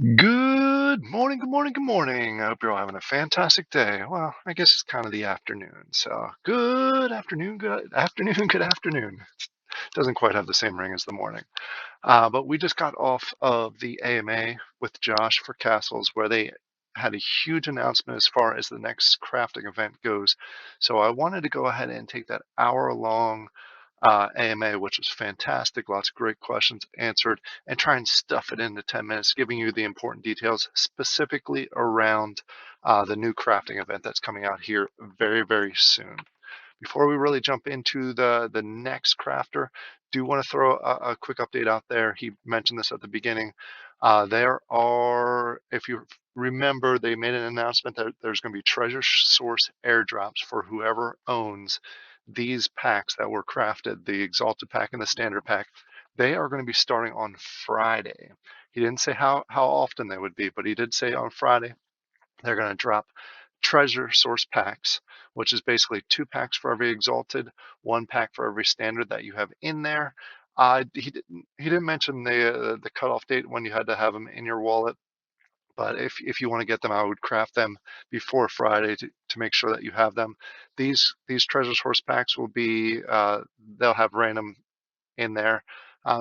Good morning, good morning, good morning. I hope you're all having a fantastic day. Well, I guess it's kind of the afternoon. So, good afternoon, good afternoon, good afternoon. Doesn't quite have the same ring as the morning. But we just got off of the AMA with Josh for Castles, where they had a huge announcement as far as the next crafting event goes. So, I wanted to go ahead and take that hour-long AMA, which was fantastic. Lots of great questions answered, and try and stuff it into 10 minutes, giving you the important details specifically around the new crafting event that's coming out here very, very soon. Before we really jump into the next crafter, do want to throw a quick update out there. He mentioned this at the beginning. There are, if you remember, they made an announcement that there's going to be treasure source airdrops for whoever owns these packs that were crafted, the Exalted pack and the Standard pack. They are going to be starting on Friday. He didn't say how often they would be, but he did say on Friday they're going to drop treasure source packs, which is basically 2 packs for every Exalted, 1 pack for every Standard that you have in there. He didn't mention the cutoff date when you had to have them in your wallet, but if you want to get them, I would craft them before Friday to make sure that you have them. These treasure source packs will be they'll have random in there.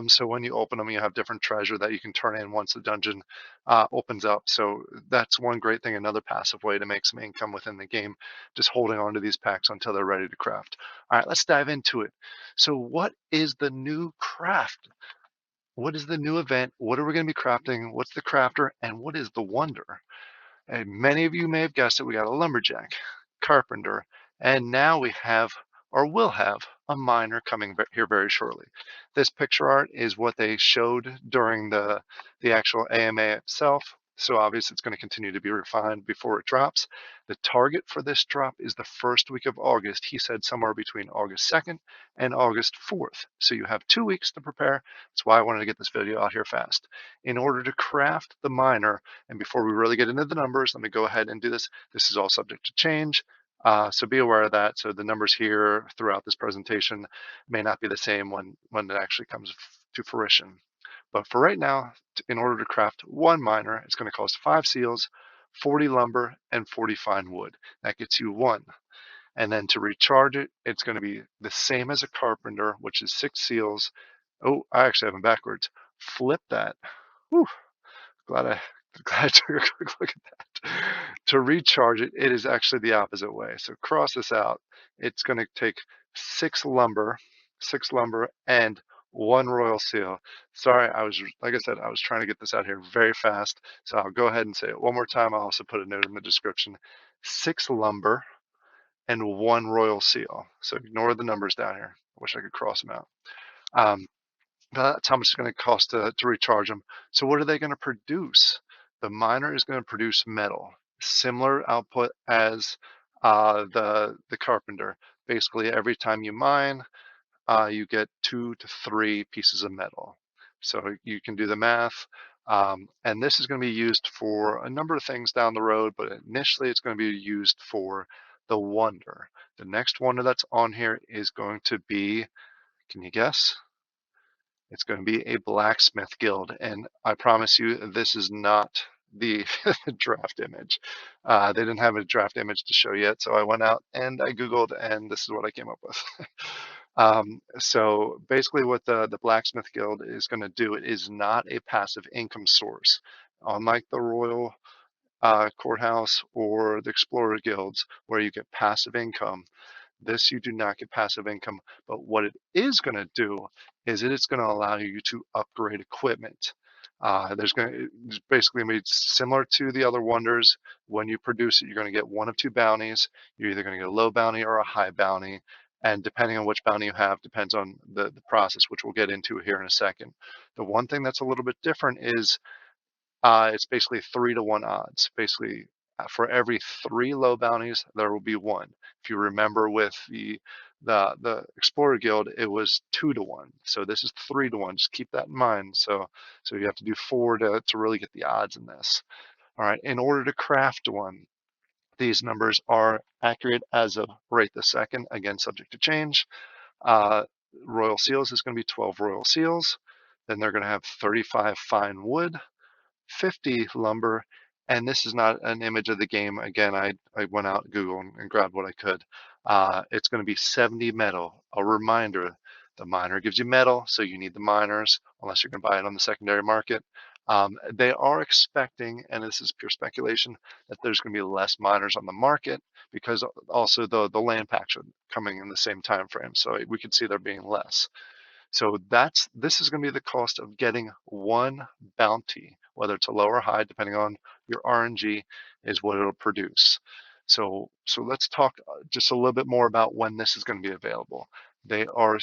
So when you open them, you have different treasure that you can turn in once the dungeon opens up. So that's one great thing, another passive way to make some income within the game, just holding on to these packs until they're ready to craft. All right, let's dive into it. So what is the new craft? What is the new event? What are we going to be crafting? What's the crafter? And what is the wonder? And many of you may have guessed it. We got a lumberjack, carpenter, and now we have, or will have, a miner coming here very shortly. This picture art is what they showed during the actual AMA itself. So obviously it's going to continue to be refined before it drops. The target for this drop is the first week of August. He said somewhere between August 2nd and August 4th. So you have 2 weeks to prepare. That's why I wanted to get this video out here fast. In order to craft the miner, and before we really get into the numbers, let me go ahead and do this. This is all subject to change. So be aware of that. So the numbers here throughout this presentation may not be the same when it actually comes to fruition. But for right now, in order to craft 1 miner, it's going to cost 5 seals, 40 lumber, and 40 fine wood. That gets you 1. And then to recharge it, it's going to be the same as a carpenter, which is 6 seals. Oh, I actually have them backwards. Flip that. Whew. Glad I took a quick look at that. To recharge it, it is actually the opposite way. So cross this out. It's going to take 6 lumber, and 1 royal seal. Sorry, like I said, I was trying to get this out here very fast. So I'll go ahead and say it one more time. I'll also put a note in the description. 6 lumber and 1 royal seal. So ignore the numbers down here. I wish I could cross them out. That's how much it's going to cost to recharge them. So what are they going to produce? The miner is going to produce metal, similar output as the carpenter. Basically, every time you mine, you get 2 to 3 pieces of metal. So you can do the math. And this is going to be used for a number of things down the road, but initially it's going to be used for the wonder. The next wonder that's on here is going to be, can you guess? It's going to be a Blacksmith Guild, and I promise you, this is not the draft image. They didn't have a draft image to show yet, so I went out and I Googled, and this is what I came up with. So basically what the Blacksmith Guild is going to do, it is not a passive income source. Unlike the Royal Courthouse or the Explorer Guilds, where you get passive income, this you do not get passive income, but what it is going to do is it's going to allow you to upgrade equipment. It's basically going to be similar to the other wonders. When you produce it, you're going to get 1 of 2 bounties. You're either going to get a low bounty or a high bounty, and depending on which bounty you have, depends on the process, which we'll get into here in a second. The one thing that's a little bit different is it's basically 3-to-1 odds. Basically, for every 3 low bounties, there will be 1. If you remember with the Explorer Guild, it was 2-to-1. So this is 3-to-1. Just keep that in mind. So you have to do 4 to really get the odds in this. All right. In order to craft 1, these numbers are accurate as of right this second. Again, subject to change. Royal Seals is going to be 12 Royal Seals. Then they're going to have 35 fine wood. 50 lumber, and this is not an image of the game. Again, I went out Google and grabbed what I could. It's going to be 70 metal. A reminder, the miner gives you metal, so you need the miners, unless you're going to buy it on the secondary market. They are expecting, and this is pure speculation, that there's going to be less miners on the market because also the land packs are coming in the same time frame, so we could see there being less. So this is going to be the cost of getting one bounty, whether it's a low or high, depending on your RNG, is what it'll produce. So let's talk just a little bit more about when this is going to be available. They are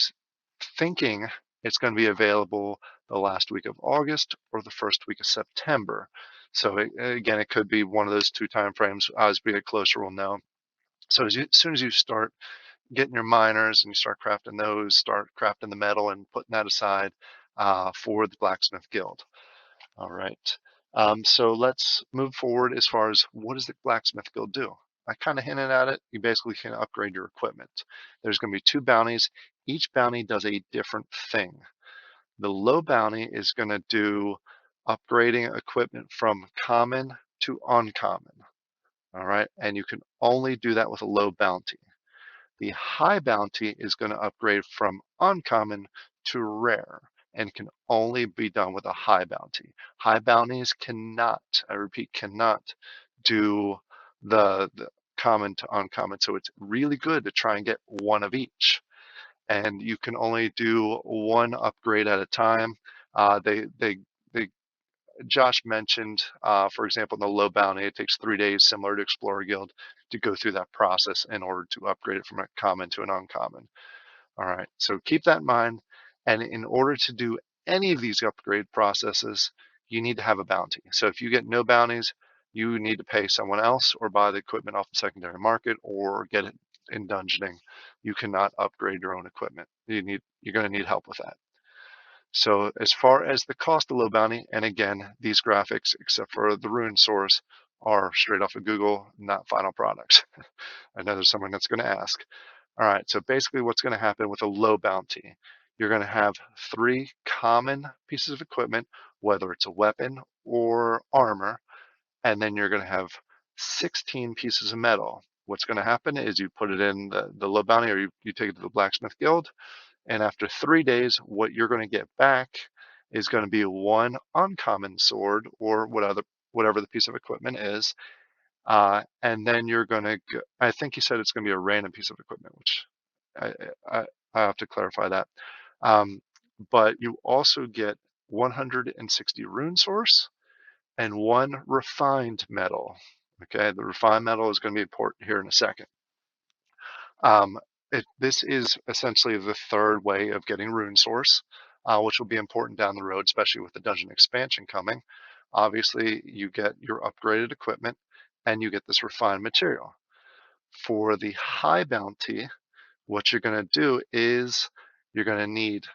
thinking it's going to be available the last week of August or the first week of September. So again, it could be one of those two time frames. As we get closer, we'll know. So as soon as you start getting your miners and you start crafting those, start crafting the metal and putting that aside for the Blacksmith Guild. All right. So let's move forward as far as what does the Blacksmith Guild do? I kind of hinted at it. You basically can upgrade your equipment. There's going to be two bounties. Each bounty does a different thing. The low bounty is going to do upgrading equipment from common to uncommon. All right. And you can only do that with a low bounty. The high bounty is going to upgrade from uncommon to rare and can only be done with a high bounty. High bounties cannot, I repeat, cannot do the common to uncommon. So it's really good to try and get one of each. And you can only do one upgrade at a time. They Josh mentioned, for example, in the low bounty, it takes 3 days, similar to Explorer Guild, to go through that process in order to upgrade it from a common to an uncommon. All right, so keep that in mind. And in order to do any of these upgrade processes, you need to have a bounty. So if you get no bounties, you need to pay someone else or buy the equipment off the secondary market or get it in dungeoning. You cannot upgrade your own equipment. You're going to need help with that. So as far as the cost of low bounty, and again, these graphics, except for the rune source, are straight off of Google, not final products. I know there's someone that's going to ask. All right, so basically what's going to happen with a low bounty, you're going to have 3 common pieces of equipment, whether it's a weapon or armor, and then you're going to have 16 pieces of metal. What's going to happen is you put it in the low bounty, or you take it to the Blacksmith Guild, and after 3 days, what you're going to get back is going to be one uncommon sword or whatever the piece of equipment is. And then you're going to, I think he said it's going to be a random piece of equipment, which I, I, I have to clarify that. But you also get 160 rune source and 1 refined metal. Okay, the refined metal is going to be important here in a second. This is essentially the third way of getting rune source, which will be important down the road, especially with the dungeon expansion coming. Obviously, you get your upgraded equipment and you get this refined material. For the high bounty, what you're going to do is you're going to need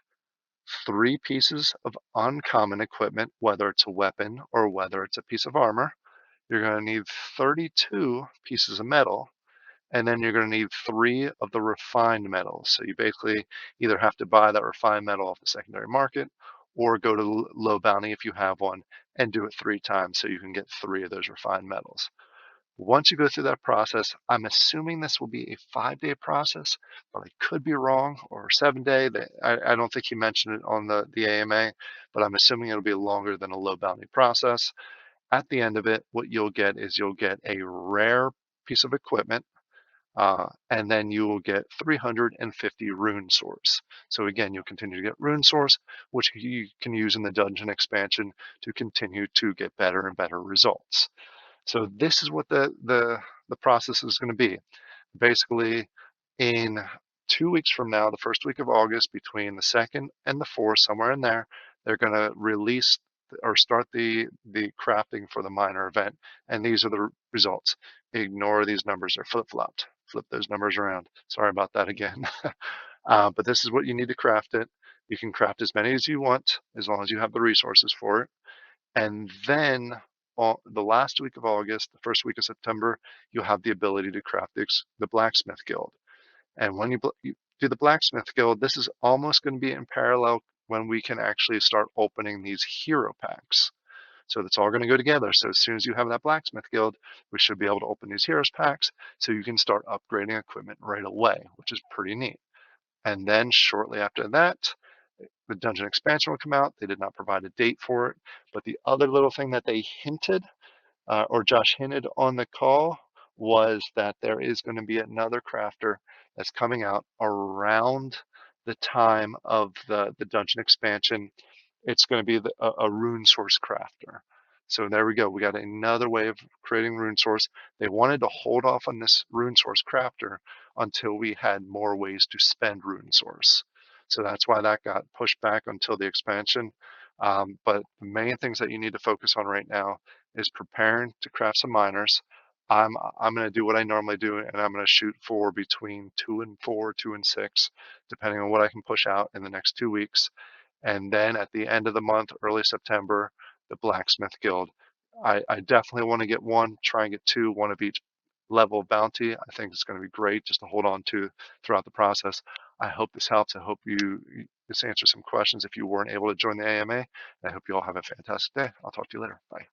3 pieces of uncommon equipment, whether it's a weapon or whether it's a piece of armor. You're going to need 32 pieces of metal, and then you're going to need 3 of the refined metals. So you basically either have to buy that refined metal off the secondary market or go to low bounty if you have one and do it 3 times so you can get 3 of those refined metals. Once you go through that process, I'm assuming this will be a 5-day process, but I could be wrong, or 7-day. I don't think he mentioned it on the AMA, but I'm assuming it'll be longer than a low bounty process. At the end of it, what you'll get is you'll get a rare piece of equipment, and then you will get 350 rune source. So again, you'll continue to get rune source, which you can use in the dungeon expansion to continue to get better and better results. So this is what the process is going to be. Basically, in 2 weeks from now, the first week of August, between the 2nd and the 4th, somewhere in there, they're going to release or start the crafting for the miner event. And these are the results. Ignore these numbers, they're flip-flopped. Flip those numbers around. Sorry about that again. But this is what you need to craft it. You can craft as many as you want, as long as you have the resources for it. And then the last week of August, the first week of September, you'll have the ability to craft the Blacksmith Guild. And when you do the Blacksmith Guild, this is almost going to be in parallel when we can actually start opening these hero packs. So that's all going to go together. So as soon as you have that Blacksmith Guild, we should be able to open these Heroes packs so you can start upgrading equipment right away, which is pretty neat. And then shortly after that, the dungeon expansion will come out. They did not provide a date for it, but the other little thing that they hinted, or Josh hinted on the call, was that there is going to be another crafter that's coming out around the time of the dungeon expansion. It's going to be a rune source crafter. So there we go. We got another way of creating rune source. They wanted to hold off on this rune source crafter until we had more ways to spend rune source. So that's why that got pushed back until the expansion. But the main things that you need to focus on right now is preparing to craft some miners. I'm going to do what I normally do, and I'm going to shoot for between 2 and 4, 2 and 6, depending on what I can push out in the next 2 weeks. And then at the end of the month, early September, the Blacksmith Guild. I definitely want to get one, try and get two, one of each level of bounty. I think it's going to be great just to hold on to throughout the process. I hope this helps. I hope this answers some questions if you weren't able to join the AMA. I hope you all have a fantastic day. I'll talk to you later. Bye.